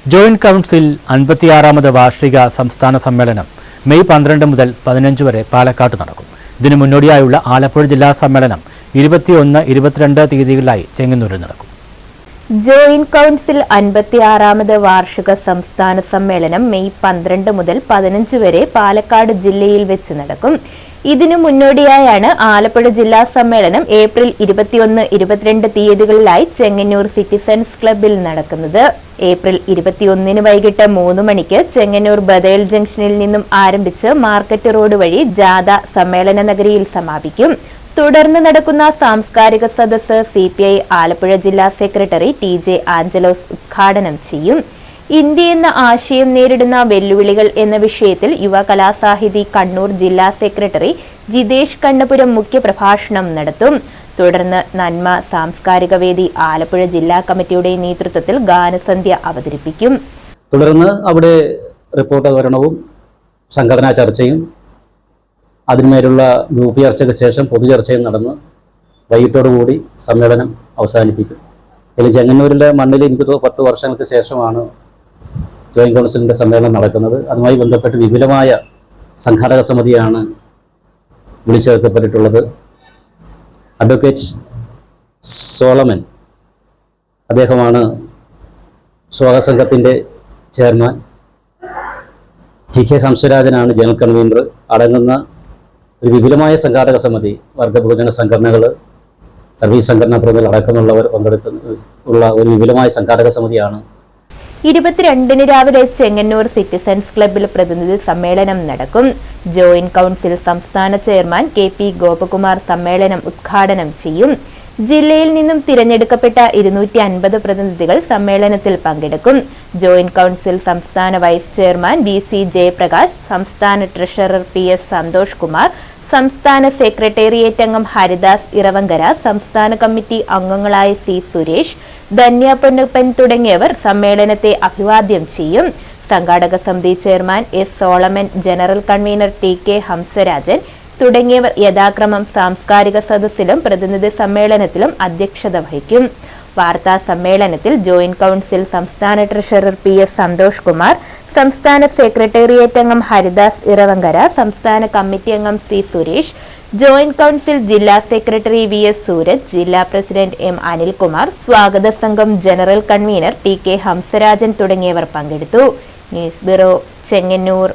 Joint council 56ാമത് വാർഷിക സംസ്ഥാന സമ്മേളനം മെയ് 12 മുതൽ 15 വരെ പാലക്കാട്ട് നടക്കും. ഇതിനു മുന്നോടിയായുള്ള ആലപ്പുഴ ജില്ലാ സമ്മേളനം 21, 22 തീയതികളിലായി ചെങ്ങന്നൂരിൽ നടക്കും. ജോയിന്റ് കൗൺസിൽ 56ാമത് വാർഷിക സംസ്ഥാന സമ്മേളനം മെയ് 12 മുതൽ 15 വരെ പാലക്കാട് ജില്ലയിൽ വെച്ച് നടക്കും. ഇതിനു മുന്നോടിയായാണ് ആലപ്പുഴ ജില്ലാ സമ്മേളനം ഏപ്രിൽ 21, 22 തീയതികളിലായി ചെങ്ങന്നൂർ സിറ്റിസൺസ് ക്ലബ്ബിൽ നടക്കുന്നത്. ഏപ്രിൽ 21 വൈകിട്ട് 3 മണിക്ക് ചെങ്ങന്നൂർ ബദേൽ ജംഗ്ഷനിൽ നിന്നും ആരംഭിച്ച് മാർക്കറ്റ് റോഡ് വഴി ജാഥ സമ്മേളന നഗരിയിൽ സമാപിക്കും. തുടർന്ന് നടക്കുന്ന സാംസ്കാരിക സദസ്സ് CPI ആലപ്പുഴ ജില്ലാ സെക്രട്ടറി TJ ആഞ്ചലോസ് ഉദ്ഘാടനം ചെയ്യും. ഇന്ത്യ എന്ന ആശയം നേരിടുന്ന വെല്ലുവിളികൾ എന്ന വിഷയത്തിൽ യുവ കലാസാഹിതി കണ്ണൂർ ജില്ലാ സെക്രട്ടറി ജിതേഷ് കണ്ണപുരം മുഖ്യപ്രഭാഷണം നടത്തും. തുടർന്ന് നന്മ സാംസ്കാരിക വേദി ആലപ്പുഴ ജില്ലാ കമ്മിറ്റിയുടെ നേതൃത്വത്തിൽ ഗാനസന്ധ്യ അവതരിപ്പിക്കും. തുടർന്ന് അവിടെ റിപ്പോർട്ട് അവതരണവും സംഘടനാ ചർച്ചയും അതിന്മേലുള്ള ഗ്രൂപ്പ് ചർച്ചയ്ക്ക് ശേഷം പൊതുചർച്ചയും നടന്ന് വൈകിട്ടോടുകൂടി സമ്മേളനം അവസാനിപ്പിക്കും. ഇതിൽ ചെങ്ങന്നൂരിലെ മണ്ണിൽ എനിക്ക് 10 വർഷങ്ങൾക്ക് ശേഷമാണ് ജോയിന്റ് കൗൺസിലിൻ്റെ സമ്മേളനം നടക്കുന്നത്. അതുമായി ബന്ധപ്പെട്ട് വിപുലമായ സംഘാടക സമിതിയാണ് വിളിച്ചേർക്കപ്പെട്ടിട്ടുള്ളത്. അഡ്വക്കേറ്റ് സോളമൻ അദ്ദേഹമാണ് സ്വാഗത സംഘത്തിൻ്റെ ചെയർമാൻ. TK ഹംസരാജനാണ് ജനറൽ കൺവീനർ. അടങ്ങുന്ന ഒരു വിപുലമായ സംഘാടക സമിതി, വർഗബഹുജന സംഘടനകൾ, സർവീസ് സംഘടനാ പ്രതിനിധികൾ അടക്കമുള്ളവർ ഉള്ള ഒരു വിപുലമായ സംഘാടക സമിതിയാണ്. 22 രാവിലെ ചെങ്ങന്നൂർ സിറ്റിസൺസ് ക്ലബ്ബിൽ പ്രതിനിധി സമ്മേളനം നടക്കും. ജോയിന്റ് കൗൺസിൽ സംസ്ഥാന ചെയർമാൻ KP ഗോപകുമാർ സമ്മേളനം ഉദ്ഘാടനം ചെയ്യും. ജില്ലയിൽ നിന്നും തിരഞ്ഞെടുക്കപ്പെട്ട 250 പ്രതിനിധികൾ സമ്മേളനത്തിൽ പങ്കെടുക്കും. ജോയിന്റ് കൗൺസിൽ സംസ്ഥാന വൈസ് ചെയർമാൻ BC ജയപ്രകാശ്, സംസ്ഥാന ട്രഷറർ PS സന്തോഷ് കുമാർ, സംസ്ഥാന സെക്രട്ടേറിയറ്റ് അംഗം ഹരിദാസ് ഇറവങ്കര, സംസ്ഥാന കമ്മിറ്റി അംഗങ്ങളായ C സുരേഷ്, ധന്യ പൊന്നപ്പൻ തുടങ്ങിയവർ സമ്മേളനത്തെ അഭിവാദ്യം ചെയ്യും. സംഘാടക സമിതി chairman S Solomon, general convener TK ഹംസരാജൻ തുടങ്ങിയവർ യഥാക്രമം സാംസ്കാരിക സദസ്സിലും പ്രതിനിധി സമ്മേളനത്തിലും അധ്യക്ഷത വഹിക്കും. വാർത്താ സമ്മേളനത്തിൽ ജോയിന്റ് കൗൺസിൽ സംസ്ഥാന ട്രഷറർ PS സന്തോഷ് കുമാർ, സംസ്ഥാന സെക്രട്ടേറിയറ്റ് അംഗം ഹരിദാസ് ഇറവങ്കര, സംസ്ഥാന കമ്മിറ്റി അംഗം C സുരേഷ്, ജോയിന്റ് കൗൺസിൽ ജില്ലാ സെക്രട്ടറി VS സൂരജ്, ജില്ലാ പ്രസിഡന്റ് M അനിൽകുമാർ, സ്വാഗത സംഘം ജനറൽ കൺവീനർ TK ഹംസരാജൻ തുടങ്ങിയവർ പങ്കെടുത്തു. News bureau, Chengannur.